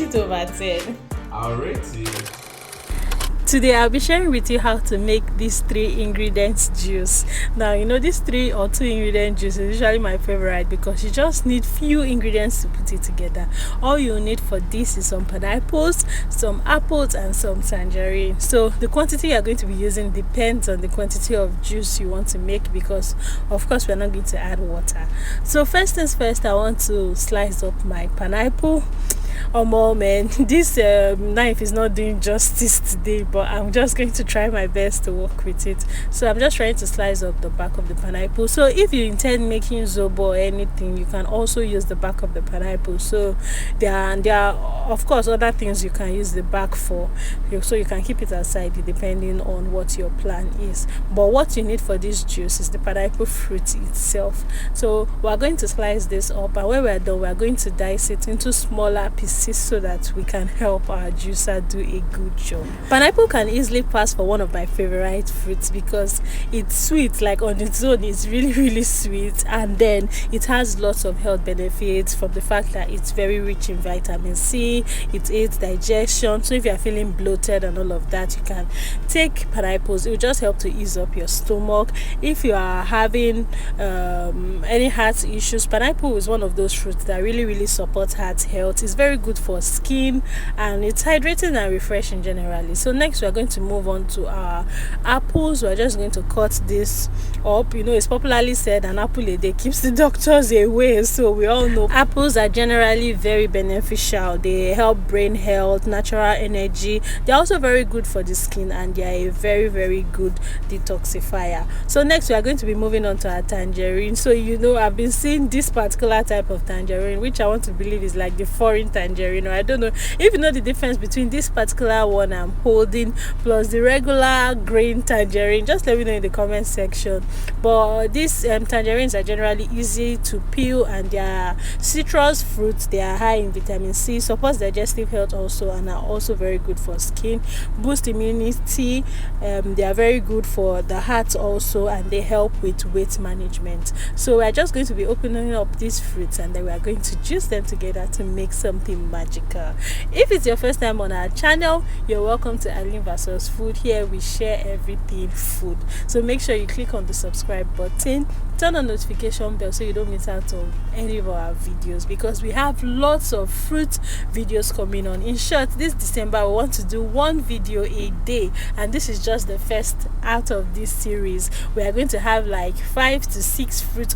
rate over 10? I'll rate it. Today I'll be sharing with you how to make this 3 ingredients juice. Now you know this 3 or 2 ingredient juice is usually my favorite because you just need few ingredients to put it together. All you need for this is some pineapples, some apples and some tangerine. So the quantity you're going to be using depends on the quantity of juice you want to make, because of course we're not going to add water. So first things first, I want to slice up my pineapple. Oh man, this knife is not doing justice today, but I'm just going to try my best to work with it. So I'm just trying to slice up the back of the pineapple. So if you intend making zobo or anything, you can also use the back of the pineapple. So there are of course other things you can use the back for, so you can keep it aside depending on what your plan is. But what you need for this juice is the pineapple fruit itself. So we're going to slice this up, and when we're done, we're going to dice it into smaller pieces so that we can help our juicer do a good job. Pineapple can easily pass for one of my favorite fruits because it's sweet, like on its own it's really sweet, and then it has lots of health benefits from the fact that it's very rich in vitamin C, it aids digestion. So if you're feeling bloated and all of that, you can take pineapples. It will just help to ease up your stomach. If you are having any heart issues, pineapple is one of those fruits that really supports heart health. It's very good for skin and it's hydrating and refreshing generally. So next we're going to move on to our apples. We're just going to cut this up. You know, it's popularly said an apple a day keeps the doctors away, so we all know apples are generally very beneficial. They help brain health, natural energy. They're also very good for the skin, and they are a very good detoxifier. So next we are going to be moving on to our tangerine. So you know, I've been seeing this particular type of tangerine, which I want to believe is like the foreign tangerine, or I don't know if you know the difference between this particular one I'm holding plus the regular green tangerine. Just let me know in the comment section. But these tangerines are generally easy to peel, and they are citrus fruits. They are high in vitamin C, supports digestive health also, and are also very good for skin, boost immunity. They are very good for the heart also, and they help with weight management. So we're just going to be opening up these fruits, and then we are going to juice them together to make something magical. If it's your first time on our channel, you're welcome to Aline vs Food. Here we share everything food, so make sure you click on the subscribe button, turn on notification bell so you don't miss out on any of our videos, because we have lots of fruit videos coming on. In short, this December we want to do 1 video a day, and this is just the first out of this series. We are going to have like 5 to 6 fruit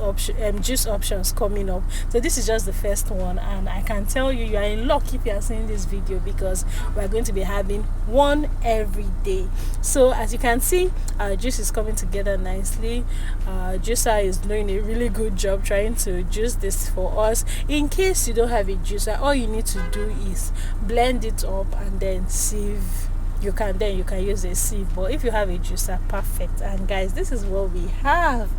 juice options coming up. So this is just the first one, and I can tell you are in luck if you are seeing this video, because we are going to be having one every day. So as you can see, our juice is coming together nicely. Juicer is doing a really good job trying to juice this for us. In case you don't have a juicer, all you need to do is blend it up and then sieve. You can use a sieve, but if you have a juicer, perfect. And guys, this is what we have.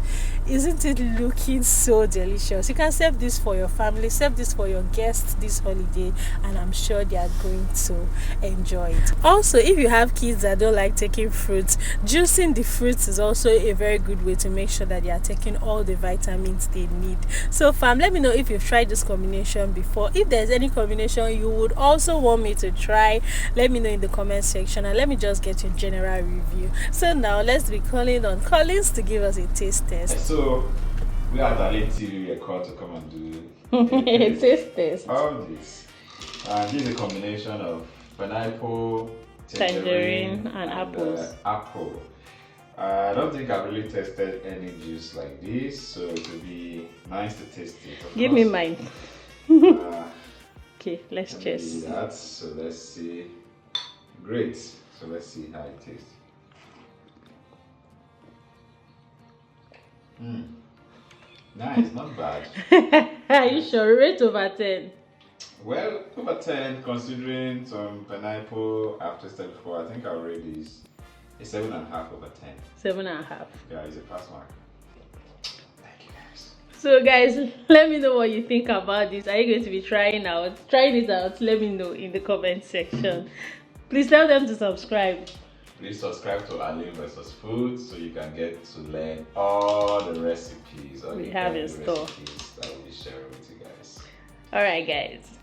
Isn't it looking so delicious? You can serve this for your family, serve this for your guests this holiday, and I'm sure they are going to enjoy it. Also, if you have kids that don't like taking fruits, juicing the fruits is also a very good way to make sure that they are taking all the vitamins they need. So fam, let me know if you've tried this combination before. If there's any combination you would also want me to try, let me know in the comment section, and let me just get your general review. So now let's be calling on Collins to give us a taste test. So we are Aline TV. We are called to come and do a taste test of this. This is a combination of pineapple, tangerine and apples. Apple. I don't think I've really tested any juice like this, so it would be nice to taste it. Give me mine. Okay, let's cheers. That. So let's see. Great. So let's see how it tastes. Nice, not bad. Are you sure? Rate over 10. Well, over 10, considering some pineapple I've tasted before. I think I'll rate this a 7.5 over 10. 7.5. Yeah, it's a pass mark. Thank you guys. So guys, let me know what you think about this. Are you going to be trying it out? Let me know in the comment section. Please tell them to subscribe. Please subscribe to Aline vs Food so you can get to learn all the recipes. We have in store that we'll be sharing with you guys. Alright guys.